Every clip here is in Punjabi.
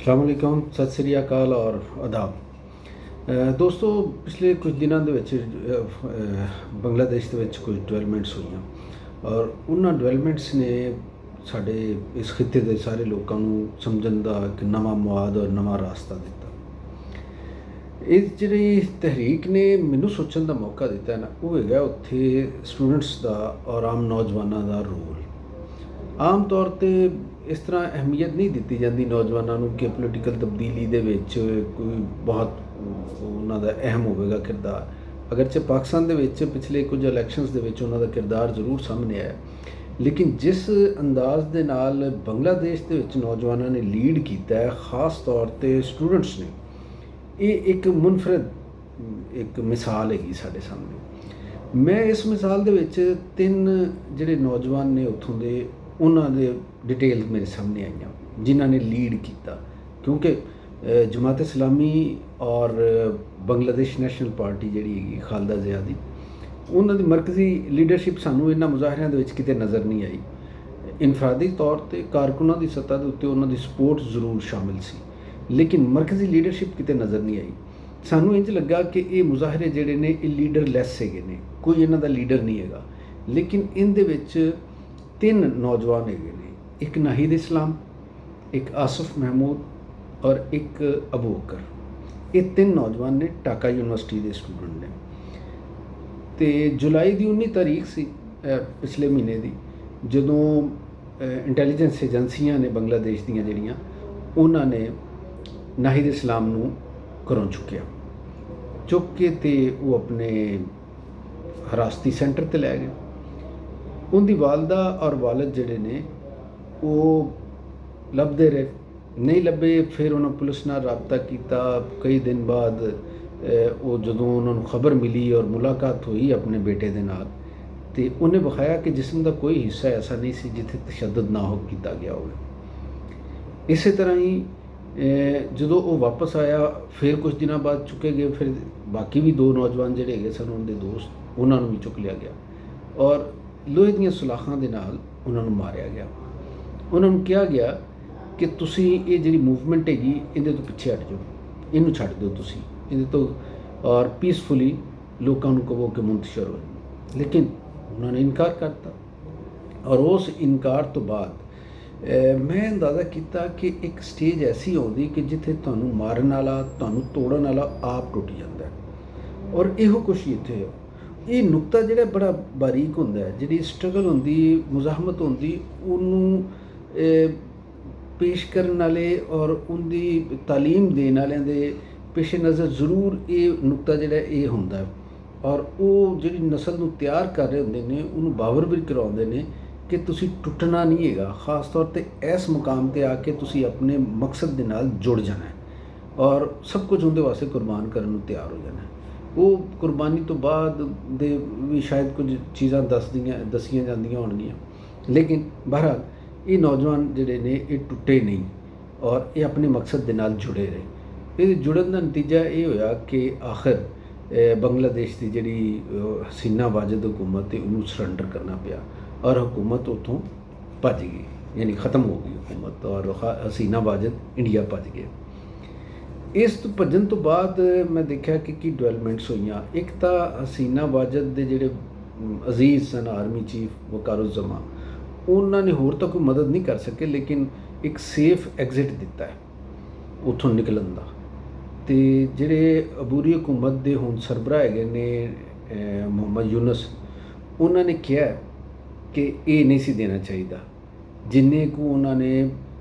अस्सलाम वालेकुम, सत श्री अकाल और आदाब। दोस्तों, पिछले कुछ दिनों ਦੇ ਵਿੱਚ ਬੰਗਲਾਦੇਸ਼ ਦੇ ਵਿੱਚ ਕੁਝ ਡਿਵੈਲਪਮੈਂਟਸ ਹੋਈਆਂ ਔਰ ਉਹਨਾਂ ਡਿਵੈਲਪਮੈਂਟਸ ਨੇ ਸਾਡੇ ਇਸ ਖਿੱਤੇ ਦੇ ਸਾਰੇ ਲੋਕਾਂ ਨੂੰ ਸਮਝਣ ਦਾ ਇੱਕ ਨਵਾਂ ਮੁਆਦ ਔਰ ਨਵਾਂ ਰਾਸਤਾ ਦਿੱਤਾ। ਇਹ ਜਿਹੜੀ ਤਹਿਰੀਕ ਨੇ ਮੈਨੂੰ ਸੋਚਣ ਦਾ ਮੌਕਾ ਦਿੱਤਾ ਨਾ, ਉਹ ਹੈਗਾ ਉੱਥੇ ਸਟੂਡੈਂਟਸ ਦਾ ਔਰ ਆਮ ਨੌਜਵਾਨਾਂ ਦਾ ਰੋਲ। ਆਮ ਤੌਰ 'ਤੇ ਇਸ ਤਰ੍ਹਾਂ ਅਹਿਮੀਅਤ ਨਹੀਂ ਦਿੱਤੀ ਜਾਂਦੀ ਨੌਜਵਾਨਾਂ ਨੂੰ ਕਿ ਪੋਲੀਟੀਕਲ ਤਬਦੀਲੀ ਦੇ ਵਿੱਚ ਕੋਈ ਬਹੁਤ ਉਹਨਾਂ ਦਾ ਅਹਿਮ ਹੋਵੇਗਾ ਕਿਰਦਾਰ। ਅਗਰਚੇ ਪਾਕਿਸਤਾਨ ਦੇ ਵਿੱਚ ਪਿਛਲੇ ਕੁਝ ਇਲੈਕਸ਼ਨਸ ਦੇ ਵਿੱਚ ਉਹਨਾਂ ਦਾ ਕਿਰਦਾਰ ਜ਼ਰੂਰ ਸਾਹਮਣੇ ਆਇਆ, ਲੇਕਿਨ ਜਿਸ ਅੰਦਾਜ਼ ਦੇ ਨਾਲ ਬੰਗਲਾਦੇਸ਼ ਦੇ ਵਿੱਚ ਨੌਜਵਾਨਾਂ ਨੇ ਲੀਡ ਕੀਤਾ ਹੈ, ਖਾਸ ਤੌਰ 'ਤੇ ਸਟੂਡੈਂਟਸ ਨੇ, ਇਹ ਇੱਕ ਮੁਨਫਰਦ ਇੱਕ ਮਿਸਾਲ ਹੈਗੀ ਸਾਡੇ ਸਾਹਮਣੇ। ਮੈਂ ਇਸ ਮਿਸਾਲ ਦੇ ਵਿੱਚ ਤਿੰਨ ਜਿਹੜੇ ਨੌਜਵਾਨ ਨੇ ਉੱਥੋਂ ਦੇ, ਉਹਨਾਂ ਦੇ ਡਿਟੇਲ ਮੇਰੇ ਸਾਹਮਣੇ ਆਈਆਂ ਜਿਨ੍ਹਾਂ ਨੇ ਲੀਡ ਕੀਤਾ। ਕਿਉਂਕਿ ਜਮਾਤ ਇਸਲਾਮੀ ਔਰ ਬੰਗਲਾਦੇਸ਼ ਨੈਸ਼ਨਲ ਪਾਰਟੀ ਜਿਹੜੀ ਹੈਗੀ ਖਾਲਦਾ ਜ਼ਿਆ ਦੀ, ਉਹਨਾਂ ਦੀ ਮਰਕਜ਼ੀ ਲੀਡਰਸ਼ਿਪ ਸਾਨੂੰ ਇਹਨਾਂ ਮੁਜ਼ਾਹਰਿਆਂ ਦੇ ਵਿੱਚ ਕਿਤੇ ਨਜ਼ਰ ਨਹੀਂ ਆਈ। ਇਨਫਰਾਦੀ ਤੌਰ 'ਤੇ ਕਾਰਕੁਨਾਂ ਦੀ ਸਤ੍ਹਾ ਦੇ ਉੱਤੇ ਉਹਨਾਂ ਦੀ ਸਪੋਰਟ ਜ਼ਰੂਰ ਸ਼ਾਮਿਲ ਸੀ, ਲੇਕਿਨ ਮਰਕਜ਼ੀ ਲੀਡਰਸ਼ਿਪ ਕਿਤੇ ਨਜ਼ਰ ਨਹੀਂ ਆਈ। ਸਾਨੂੰ ਇੰਝ ਲੱਗਾ ਕਿ ਇਹ ਮੁਜ਼ਾਹਰੇ ਜਿਹੜੇ ਨੇ ਇਹ ਲੀਡਰਲੈਸ ਹੈਗੇ ਨੇ, ਕੋਈ ਇਹਨਾਂ ਦਾ ਲੀਡਰ ਨਹੀਂ ਹੈਗਾ। ਲੇਕਿਨ ਇਹਦੇ ਵਿੱਚ ਤਿੰਨ ਨੌਜਵਾਨ ਹੈਗੇ ਨੇ, ਇੱਕ ਨਾਹਿਦ ਇਸਲਾਮ, ਇੱਕ ਆਸਫ ਮਹਿਮੂਦ ਔਰ ਇੱਕ ਅਬੂ ਬਕਰ। ਇਹ ਤਿੰਨ ਨੌਜਵਾਨ ਨੇ, ਢਾਕਾ ਯੂਨੀਵਰਸਿਟੀ ਦੇ ਸਟੂਡੈਂਟ ਨੇ। ਅਤੇ ਜੁਲਾਈ ਦੀ 19 ਤਾਰੀਖ ਸੀ ਪਿਛਲੇ ਮਹੀਨੇ ਦੀ, ਜਦੋਂ ਇੰਟੈਲੀਜੈਂਸ ਏਜੰਸੀਆਂ ਨੇ ਬੰਗਲਾਦੇਸ਼ ਦੀਆਂ ਜਿਹੜੀਆਂ, ਉਹਨਾਂ ਨੇ ਨਾਹਿਦ ਇਸਲਾਮ ਨੂੰ ਘਰੋਂ ਚੁੱਕ ਕੇ ਅਤੇ ਉਹ ਆਪਣੇ ਹਿਰਾਸਤੀ ਸੈਂਟਰ 'ਤੇ ਲੈ ਗਏ। ਉਹਦੀ ਵਾਲਦਾ ਔਰ ਵਾਲਦ ਜਿਹੜੇ ਨੇ ਉਹ ਲੱਭਦੇ ਰਹੇ, ਨਹੀਂ ਲੱਭੇ। ਫਿਰ ਉਹਨਾਂ ਪੁਲਿਸ ਨਾਲ ਰਾਬਤਾ ਕੀਤਾ। ਕਈ ਦਿਨ ਬਾਅਦ ਉਹ ਜਦੋਂ ਉਹਨਾਂ ਨੂੰ ਖਬਰ ਮਿਲੀ ਔਰ ਮੁਲਾਕਾਤ ਹੋਈ ਆਪਣੇ ਬੇਟੇ ਦੇ ਨਾਲ, ਅਤੇ ਉਹਨੇ ਵਿਖਾਇਆ ਕਿ ਜਿਸਮ ਦਾ ਕੋਈ ਹਿੱਸਾ ਐਸਾ ਨਹੀਂ ਸੀ ਜਿੱਥੇ ਤਸ਼ੱਦਦ ਨਾ ਹੋ ਕੀਤਾ ਗਿਆ ਹੋਵੇ। ਇਸੇ ਤਰ੍ਹਾਂ ਹੀ ਜਦੋਂ ਉਹ ਵਾਪਸ ਆਇਆ, ਫਿਰ ਕੁਝ ਦਿਨਾਂ ਬਾਅਦ ਚੁੱਕੇ ਗਏ। ਫਿਰ ਬਾਕੀ ਵੀ ਦੋ ਨੌਜਵਾਨ ਜਿਹੜੇ ਹੈਗੇ ਸਨ ਉਹਦੇ ਦੋਸਤ, ਉਹਨਾਂ ਨੂੰ ਵੀ ਚੁੱਕ ਲਿਆ ਗਿਆ ਔਰ ਲੋਹੇ ਦੀਆਂ ਸੁਲਾਖਾਂ ਦੇ ਨਾਲ ਉਹਨਾਂ ਨੂੰ ਮਾਰਿਆ ਗਿਆ। ਉਹਨਾਂ ਨੂੰ ਕਿਹਾ ਗਿਆ ਕਿ ਤੁਸੀਂ ਇਹ ਜਿਹੜੀ ਮੂਵਮੈਂਟ ਹੈਗੀ ਇਹਦੇ ਤੋਂ ਪਿੱਛੇ ਹਟ ਜਾਓ, ਇਹਨੂੰ ਛੱਡ ਦਿਓ ਤੁਸੀਂ ਇਹਦੇ ਤੋਂ, ਔਰ ਪੀਸਫੁਲੀ ਲੋਕਾਂ ਨੂੰ ਕਹੋ ਕਿ ਮੁੰਤਸ਼ਰ ਹੋ। ਲੇਕਿਨ ਉਹਨਾਂ ਨੇ ਇਨਕਾਰ ਕਰਤਾ ਔਰ ਉਸ ਇਨਕਾਰ ਤੋਂ ਬਾਅਦ ਮੈਂ ਅੰਦਾਜ਼ਾ ਕੀਤਾ ਕਿ ਇੱਕ ਸਟੇਜ ਐਸੀ ਆਉਂਦੀ ਕਿ ਜਿੱਥੇ ਤੁਹਾਨੂੰ ਮਾਰਨ ਵਾਲਾ, ਤੁਹਾਨੂੰ ਤੋੜਨ ਵਾਲਾ ਆਪ ਟੁੱਟ ਜਾਂਦਾ। ਔਰ ਇਹੋ ਕੁਛ ਇੱਥੇ ਹੈ। ਇਹ ਨੁਕਤਾ ਜਿਹੜਾ ਬੜਾ ਬਾਰੀਕ ਹੁੰਦਾ ਹੈ, ਜਿਹੜੀ ਸਟਰਗਲ ਹੁੰਦੀ, ਮੁਜ਼ਾਹਮਤ ਹੁੰਦੀ, ਉਹਨੂੰ ਪੇਸ਼ ਕਰਨ ਵਾਲੇ ਔਰ ਉਹਦੀ ਤਾਲੀਮ ਦੇਣ ਵਾਲਿਆਂ ਦੇ ਪੇਸ਼ੇ ਨਜ਼ਰ ਜ਼ਰੂਰ ਇਹ ਨੁਕਤਾ ਜਿਹੜਾ ਇਹ ਹੁੰਦਾ। ਔਰ ਉਹ ਜਿਹੜੀ ਨਸਲ ਨੂੰ ਤਿਆਰ ਕਰ ਰਹੇ ਹੁੰਦੇ ਨੇ, ਉਹਨੂੰ ਬਾਵਰ ਵੀ ਕਰਾਉਂਦੇ ਨੇ ਕਿ ਤੁਸੀਂ ਟੁੱਟਣਾ ਨਹੀਂ ਹੈਗਾ। ਖ਼ਾਸ ਤੌਰ 'ਤੇ ਇਸ ਮੁਕਾਮ 'ਤੇ ਆ ਕੇ ਤੁਸੀਂ ਆਪਣੇ ਮਕਸਦ ਦੇ ਨਾਲ ਜੁੜ ਜਾਣਾ ਔਰ ਸਭ ਕੁਝ ਉਹਦੇ ਵਾਸਤੇ ਕੁਰਬਾਨ ਕਰਨ ਨੂੰ ਤਿਆਰ ਹੋ ਜਾਣਾ। ਉਹ ਕੁਰਬਾਨੀ ਤੋਂ ਬਾਅਦ ਦੇ ਵੀ ਸ਼ਾਇਦ ਕੁਝ ਚੀਜ਼ਾਂ ਦੱਸੀਆਂ ਜਾਂਦੀਆਂ ਹੋਣਗੀਆਂ, ਲੇਕਿਨ ਬਹਰਹਾਲ ਇਹ ਨੌਜਵਾਨ ਜਿਹੜੇ ਨੇ ਇਹ ਟੁੱਟੇ ਨਹੀਂ ਔਰ ਇਹ ਆਪਣੇ ਮਕਸਦ ਦੇ ਨਾਲ ਜੁੜੇ ਰਹੇ। ਇਹਦੇ ਜੁੜਨ ਦਾ ਨਤੀਜਾ ਇਹ ਹੋਇਆ ਕਿ ਆਖਿਰ ਬੰਗਲਾਦੇਸ਼ ਦੀ ਜਿਹੜੀ ਹਸੀਨਾ ਵਾਜਦ ਹੁਕੂਮਤ ਹੈ ਉਹਨੂੰ ਸਰੈਂਡਰ ਕਰਨਾ ਪਿਆ ਔਰ ਹੁਕੂਮਤ ਉੱਥੋਂ ਭੱਜ ਗਈ, ਯਾਨੀ ख़त्म ਹੋ ਗਈ ਹੁਕੂਮਤ ਔਰ ਹਸੀਨਾ ਵਾਜਦ ਇੰਡੀਆ ਭੱਜ ਗਏ। ਇਸ ਤੋਂ ਭੱਜਣ ਤੋਂ ਬਾਅਦ ਮੈਂ ਦੇਖਿਆ ਕਿ ਕੀ ਡਿਵੈਲਪਮੈਂਟਸ ਹੋਈਆਂ। ਇੱਕ ਤਾਂ ਹਸੀਨਾ ਵਾਜਦ ਦੇ ਜਿਹੜੇ ਅਜ਼ੀਜ਼ ਸਨ ਆਰਮੀ ਚੀਫ ਵਕਾਰੁਜ਼ਮਾਂ, ਉਹਨਾਂ ਨੇ ਹੋਰ ਤਾਂ ਕੋਈ ਮਦਦ ਨਹੀਂ ਕਰ ਸਕੇ, ਲੇਕਿਨ ਇੱਕ ਸੇਫ ਐਗਜ਼ਿਟ ਦਿੱਤਾ ਹੈ ਉੱਥੋਂ ਨਿਕਲਣ ਦਾ। ਅਤੇ ਜਿਹੜੇ ਅਬੂਰੀ ਹਕੂਮਤ ਦੇ ਹੁਣ ਸਰਬਰਾਹ ਹੈਗੇ ਨੇ ਮੁਹੰਮਦ ਯੂਨਸ, ਉਹਨਾਂ ਨੇ ਕਿਹਾ ਕਿ ਇਹ ਨਹੀਂ ਸੀ ਦੇਣਾ ਚਾਹੀਦਾ। ਜਿੰਨੇ ਕੁ ਉਹਨਾਂ ਨੇ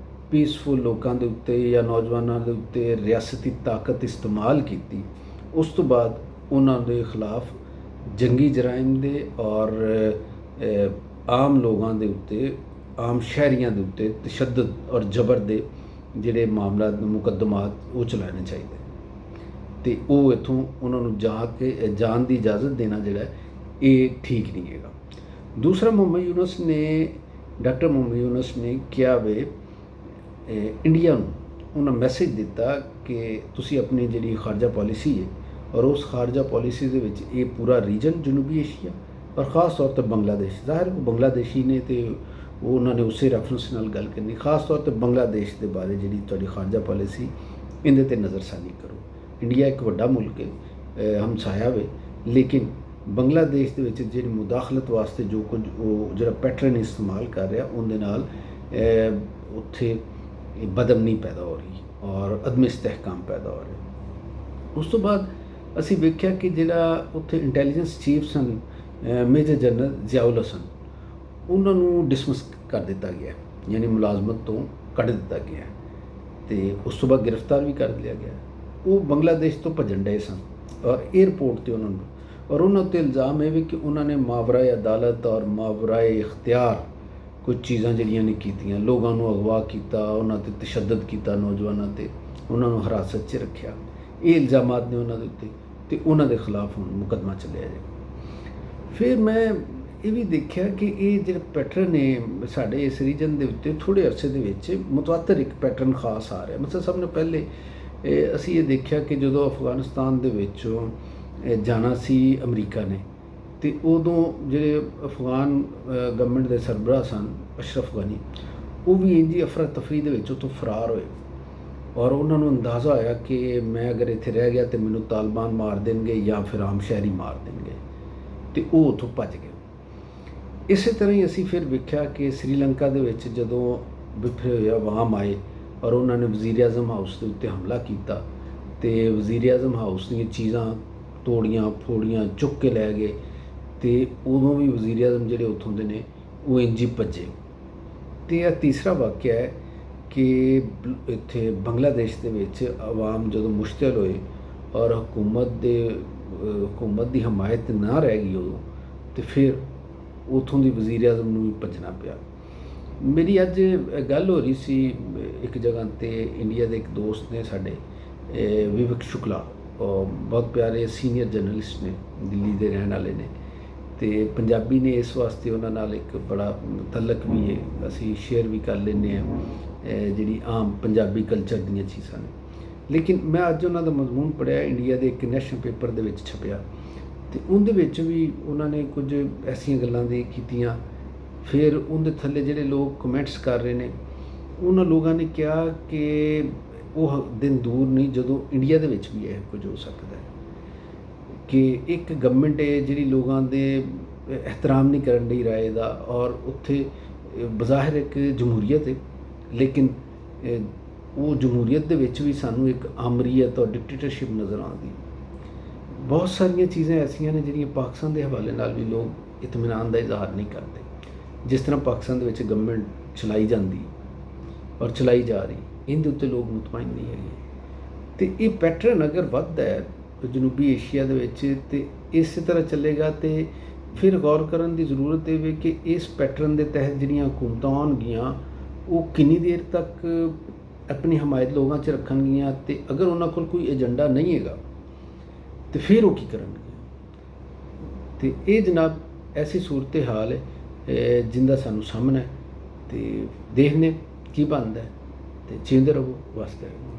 ਪੀਸਫੁਲ ਲੋਕਾਂ ਦੇ ਉੱਤੇ ਜਾਂ ਨੌਜਵਾਨਾਂ ਦੇ ਉੱਤੇ ਰਿਆਸਤੀ ਤਾਕਤ ਇਸਤੇਮਾਲ ਕੀਤੀ, ਉਸ ਤੋਂ ਬਾਅਦ ਉਹਨਾਂ ਦੇ ਖਿਲਾਫ ਜੰਗੀ ਜਰਾਇਮ ਦੇ ਔਰ ਆਮ ਲੋਕਾਂ ਦੇ ਉੱਤੇ, ਆਮ ਸ਼ਹਿਰੀਆਂ ਦੇ ਉੱਤੇ ਤਸ਼ੱਦਦ ਔਰ ਜ਼ਬਰ ਦੇ ਜਿਹੜੇ ਮਾਮਲਾ ਮੁਕੱਦਮਾਤ ਉਹ ਚਲਾਉਣੇ ਚਾਹੀਦੇ। ਅਤੇ ਉਹ ਇੱਥੋਂ ਉਹਨਾਂ ਨੂੰ ਜਾਣ ਦੀ ਇਜਾਜ਼ਤ ਦੇਣਾ ਜਿਹੜਾ ਇਹ ਠੀਕ ਨਹੀਂ ਹੈਗਾ। ਦੂਸਰਾ, ਡਾਕਟਰ ਮੁਹੰਮਦ ਯੂਨਸ ਨੇ ਕਿਹਾ ਵੇ ਇੰਡੀਆ ਨੂੰ, ਉਹਨਾਂ ਮੈਸੇਜ ਦਿੱਤਾ ਕਿ ਤੁਸੀਂ ਆਪਣੀ ਜਿਹੜੀ ਖਾਰਜਾ ਪਾਲਿਸੀ ਹੈ ਔਰ ਉਸ ਖਾਰਜਾ ਪਾਲਿਸੀ ਦੇ ਵਿੱਚ ਇਹ ਪੂਰਾ ਰੀਜਨ ਜਨੂਬੀ ਏਸ਼ੀਆ ਔਰ ख़ास तौर 'ਤੇ ਬੰਗਲਾਦੇਸ਼, ਜ਼ਾਹਿਰ ਉਹ ਬੰਗਲਾਦੇਸ਼ੀ ਨੇ ਅਤੇ ਉਹ ਉਹਨਾਂ ਨੇ ਉਸੇ ਰੈਫਰੈਂਸ ਨਾਲ ਗੱਲ ਕਰਨੀ। ਖਾਸ ਤੌਰ 'ਤੇ ਬੰਗਲਾਦੇਸ਼ ਦੇ ਬਾਰੇ ਜਿਹੜੀ ਤੁਹਾਡੀ ਖਾਰਜਾ ਪਾਲਿਸੀ, ਇਹਦੇ 'ਤੇ ਨਜ਼ਰਸਾਨੀ ਕਰੋ। ਇੰਡੀਆ ਇੱਕ ਵੱਡਾ ਮੁਲਕ ਹੈ, ਹਮਸਾਇਆ ਵੇ, ਲੇਕਿਨ ਬੰਗਲਾਦੇਸ਼ ਦੇ ਵਿੱਚ ਜਿਹੜੀ ਮੁਦਾਖਲਤ ਵਾਸਤੇ ਜੋ ਕੁਝ ਉਹ ਜਿਹੜਾ ਪੈਟਰਨ ਇਸਤੇਮਾਲ ਕਰ ਰਿਹਾ, ਉਹਦੇ ਨਾਲ ਉੱਥੇ ਬਦਅਮਨੀ ਪੈਦਾ ਹੋ ਰਹੀ ਔਰ ਅਦਮ ਇਸਤਹਿਕਾਮ ਪੈਦਾ ਹੋ ਰਿਹਾ। ਉਸ ਤੋਂ ਬਾਅਦ ਅਸੀਂ ਵੇਖਿਆ ਕਿ ਜਿਹੜਾ ਉੱਥੇ ਇੰਟੈਲੀਜੈਂਸ ਚੀਫ ਸਨ ਮੇਜਰ ਜਨਰਲ ਜ਼ਿਆਉਲ ਹਸਨ, ਉਹਨਾਂ ਨੂੰ ਡਿਸਮਿਸ ਕਰ ਦਿੱਤਾ ਗਿਆ, ਯਾਨੀ ਮੁਲਾਜ਼ਮਤ ਤੋਂ ਕੱਢ ਦਿੱਤਾ ਗਿਆ ਅਤੇ ਉਸ ਤੋਂ ਬਾਅਦ ਗ੍ਰਿਫਤਾਰ ਵੀ ਕਰ ਲਿਆ ਗਿਆ। ਉਹ ਬੰਗਲਾਦੇਸ਼ ਤੋਂ ਭੱਜਣ ਡਏ ਸਨ ਔਰ ਏਅਰਪੋਰਟ 'ਤੇ ਉਹਨਾਂ ਨੂੰ, ਔਰ ਉਹਨਾਂ ਉੱਤੇ ਇਲਜ਼ਾਮ ਇਹ ਵੀ ਕਿ ਉਹਨਾਂ ਨੇ ਮਾਵਰਾਏ ਅਦਾਲਤ ਔਰ ਮਾਵਰਾਏ ਇਖਤਿਆਰ ਕੁਝ ਚੀਜ਼ਾਂ ਜਿਹੜੀਆਂ ਨੇ ਕੀਤੀਆਂ, ਲੋਕਾਂ ਨੂੰ ਅਗਵਾ ਕੀਤਾ, ਉਹਨਾਂ 'ਤੇ ਤਸ਼ੱਦਦ ਕੀਤਾ, ਨੌਜਵਾਨਾਂ 'ਤੇ, ਉਹਨਾਂ ਨੂੰ ਹਿਰਾਸਤ 'ਚ ਰੱਖਿਆ। ਇਹ ਇਲਜ਼ਾਮਾਤ ਨੇ ਉਹਨਾਂ ਦੇ ਉੱਤੇ ਅਤੇ ਉਹਨਾਂ ਦੇ ਖਿਲਾਫ ਹੁਣ ਮੁਕੱਦਮਾ ਚੱਲਿਆ ਜਾਏ। ਫਿਰ ਮੈਂ ਇਹ ਵੀ ਦੇਖਿਆ ਕਿ ਇਹ ਜਿਹੜਾ ਪੈਟਰਨ ਨੇ ਸਾਡੇ ਇਸ ਰੀਜਨ ਦੇ ਉੱਤੇ ਥੋੜ੍ਹੇ ਅਰਸੇ ਦੇ ਵਿੱਚ ਮੁਤਵਾਤਰ ਇੱਕ ਪੈਟਰਨ ਖਾਸ ਆ ਰਿਹਾ। ਮਤਲਬ ਸਭ ਤੋਂ ਪਹਿਲੇ ਅਸੀਂ ਇਹ ਦੇਖਿਆ ਕਿ ਜਦੋਂ ਅਫਗਾਨਿਸਤਾਨ ਦੇ ਵਿੱਚੋਂ ਜਾਣਾ ਸੀ ਅਮਰੀਕਾ ਨੇ, ਅਤੇ ਉਦੋਂ ਜਿਹੜੇ ਅਫਗਾਨ ਗਵਰਨਮੈਂਟ ਦੇ ਸਰਬਰਾਹ ਸਨ ਅਸ਼ਰਫ ਗਨੀ, ਉਹ ਵੀ ਇੰਝ ਹੀ ਅਫਰਾ ਤਫਰੀ ਦੇ ਵਿੱਚ ਉੱਥੋਂ ਫਰਾਰ ਹੋਏ ਔਰ ਉਹਨਾਂ ਨੂੰ ਅੰਦਾਜ਼ਾ ਹੋਇਆ ਕਿ ਮੈਂ ਅਗਰ ਇੱਥੇ ਰਹਿ ਗਿਆ ਤਾਂ ਮੈਨੂੰ ਤਾਲਿਬਾਨ ਮਾਰ ਦੇਣਗੇ ਜਾਂ ਫਿਰ ਆਮ ਸ਼ਹਿਰੀ ਮਾਰ ਦੇਣਗੇ, ਅਤੇ ਉਹ ਉੱਥੋਂ ਭੱਜ ਗਏ। ਇਸੇ ਤਰ੍ਹਾਂ ਹੀ ਅਸੀਂ ਫਿਰ ਵੇਖਿਆ ਕਿ ਸ੍ਰੀਲੰਕਾ ਦੇ ਵਿੱਚ ਜਦੋਂ ਵਿਫਰੇ ਹੋਏ ਆਵਾਮ ਆਏ ਔਰ ਉਹਨਾਂ ਨੇ ਵਜ਼ੀਰ ਆਜ਼ਮ ਹਾਊਸ ਦੇ ਉੱਤੇ ਹਮਲਾ ਕੀਤਾ ਅਤੇ ਵਜ਼ੀਰ ਆਜ਼ਮ ਹਾਊਸ ਦੀਆਂ ਚੀਜ਼ਾਂ ਤੋੜੀਆਂ ਫੋੜੀਆਂ, ਚੁੱਕ ਕੇ ਲੈ ਗਏ, ਅਤੇ ਉਦੋਂ ਵੀ ਵਜ਼ੀਰ ਆਜ਼ਮ ਜਿਹੜੇ ਉੱਥੋਂ ਦੇ ਨੇ ਉਹ ਇੰਝ ਹੀ ਭੱਜੇ। ਅਤੇ ਇਹ ਤੀਸਰਾ ਵਾਕਿਆ ਹੈ ਕਿ ਇੱਥੇ ਬੰਗਲਾਦੇਸ਼ ਦੇ ਵਿੱਚ ਆਵਾਮ ਜਦੋਂ ਮੁਸ਼ਤਲ ਹੋਏ ਔਰ ਹਕੂਮਤ ਦੀ ਹਮਾਇਤ ਨਾ ਰਹਿ ਗਈ ਉਦੋਂ, ਅਤੇ ਫਿਰ ਉੱਥੋਂ ਦੀ ਵਜ਼ੀਰ ਆਜ਼ਮ ਨੂੰ ਵੀ ਭੱਜਣਾ ਪਿਆ। ਮੇਰੀ ਅੱਜ ਗੱਲ ਹੋ ਰਹੀ ਸੀ ਇੱਕ ਜਗ੍ਹਾ 'ਤੇ, ਇੰਡੀਆ ਦੇ ਇੱਕ ਦੋਸਤ ਨੇ ਸਾਡੇ, ਵਿਵੇਕ ਸ਼ੁਕਲਾ, ਬਹੁਤ ਪਿਆਰੇ ਸੀਨੀਅਰ ਜਰਨਲਿਸਟ ਨੇ, ਦਿੱਲੀ ਦੇ ਰਹਿਣ ਵਾਲੇ ਨੇ, ਅਤੇ ਪੰਜਾਬੀ ਨੇ, ਇਸ ਵਾਸਤੇ ਉਹਨਾਂ ਨਾਲ ਇੱਕ ਬੜਾ ਤਲਕ ਵੀ ਹੈ, ਅਸੀਂ ਸ਼ੇਅਰ ਵੀ ਕਰ ਲੈਂਦੇ ਹਾਂ ਜਿਹੜੀ ਆਮ ਪੰਜਾਬੀ ਕਲਚਰ ਦੀਆਂ ਚੀਜ਼ਾਂ ਨੇ। ਲੇਕਿਨ ਮੈਂ ਅੱਜ ਉਹਨਾਂ ਦਾ ਮਜ਼ਮੂਨ ਪੜ੍ਹਿਆ, ਇੰਡੀਆ ਦੇ ਇੱਕ ਨੈਸ਼ਨਲ ਪੇਪਰ ਦੇ ਵਿੱਚ ਛਪਿਆ, ਅਤੇ ਉਹਦੇ ਵਿੱਚ ਵੀ ਉਹਨਾਂ ਨੇ ਕੁਝ ਐਸੀਆਂ ਗੱਲਾਂ ਦੀ ਕੀਤੀਆਂ। ਫਿਰ ਉਹਦੇ ਥੱਲੇ ਜਿਹੜੇ ਲੋਕ ਕਮੈਂਟਸ ਕਰ ਰਹੇ ਨੇ, ਉਹਨਾਂ ਲੋਕਾਂ ਨੇ ਕਿਹਾ ਕਿ ਉਹ ਦਿਨ ਦੂਰ ਨਹੀਂ ਜਦੋਂ ਇੰਡੀਆ ਦੇ ਵਿੱਚ ਵੀ ਇਹ ਕੁਝ ਹੋ ਸਕਦਾ ਹੈ ਕਿ ਇੱਕ ਗਵਰਨਮੈਂਟ ਹੈ ਜਿਹੜੀ ਲੋਕਾਂ ਦੇ ਇਹਤਰਾਮ ਨਹੀਂ ਕਰਨ ਦੀ ਰਾਏ ਦਾ, ਔਰ ਉੱਥੇ ਬਜ਼ਾਹਿਰ ਇੱਕ ਜਮਹੂਰੀਅਤ ਹੈ, ਲੇਕਿਨ ਉਹ ਜਮਹੂਰੀਅਤ ਦੇ ਵਿੱਚ ਵੀ ਸਾਨੂੰ ਇੱਕ ਆਮਰੀਅਤ ਔਰ ਡਿਕਟੇਟਰਸ਼ਿਪ ਨਜ਼ਰ ਆਉਂਦੀ। ਬਹੁਤ ਸਾਰੀਆਂ ਚੀਜ਼ਾਂ ਐਸੀਆਂ ਨੇ ਜਿਹੜੀਆਂ ਪਾਕਿਸਤਾਨ ਦੇ ਹਵਾਲੇ ਨਾਲ ਵੀ ਲੋਕ ਇਤਮੀਨਾਨ ਦਾ ਇਜ਼ਹਾਰ ਨਹੀਂ ਕਰਦੇ। ਜਿਸ ਤਰ੍ਹਾਂ ਪਾਕਿਸਤਾਨ ਦੇ ਵਿੱਚ ਗਵਰਨਮੈਂਟ ਚਲਾਈ ਜਾਂਦੀ ਔਰ ਚਲਾਈ ਜਾ ਰਹੀ, ਇਹਦੇ ਉੱਤੇ ਲੋਕ ਮੁਤਮਈਨ ਨਹੀਂ ਹੈਗੇ। ਅਤੇ ਇਹ ਪੈਟਰਨ ਅਗਰ ਵੱਧਦਾ ਹੈ ਜਨੂਬੀ ਏਸ਼ੀਆ ਦੇ ਵਿੱਚ ਅਤੇ ਇਸੇ ਤਰ੍ਹਾਂ ਚੱਲੇਗਾ, ਅਤੇ ਫਿਰ ਗੌਰ ਕਰਨ ਦੀ ਜ਼ਰੂਰਤ ਇਹ ਵੇ ਕਿ ਇਸ ਪੈਟਰਨ ਦੇ ਤਹਿਤ ਜਿਹੜੀਆਂ ਹਕੂਮਤਾਂ ਆਉਣਗੀਆਂ ਉਹ ਕਿੰਨੀ ਦੇਰ ਤੱਕ ਆਪਣੀ ਹਮਾਇਤ ਲੋਕਾਂ 'ਚ ਰੱਖਣਗੀਆਂ, ਅਤੇ ਅਗਰ ਉਹਨਾਂ ਕੋਲ ਕੋਈ ਏਜੰਡਾ ਨਹੀਂ ਹੈਗਾ ਅਤੇ ਫਿਰ ਉਹ ਕੀ ਕਰਨਗੇ। ਅਤੇ ਇਹ ਜਨਾਬ ਐਸੀ ਸੂਰਤ ਹਾਲ ਹੈ ਜਿੰਦਾ ਸਾਨੂੰ ਸਾਹਮਣਾ ਹੈ, ਅਤੇ ਦੇਖਦੇ ਕੀ ਬਣਦਾ ਹੈ, ਅਤੇ ਜਿਉਂਦੇ ਰਹੋ, ਵਸਦੇ ਰਹੋ।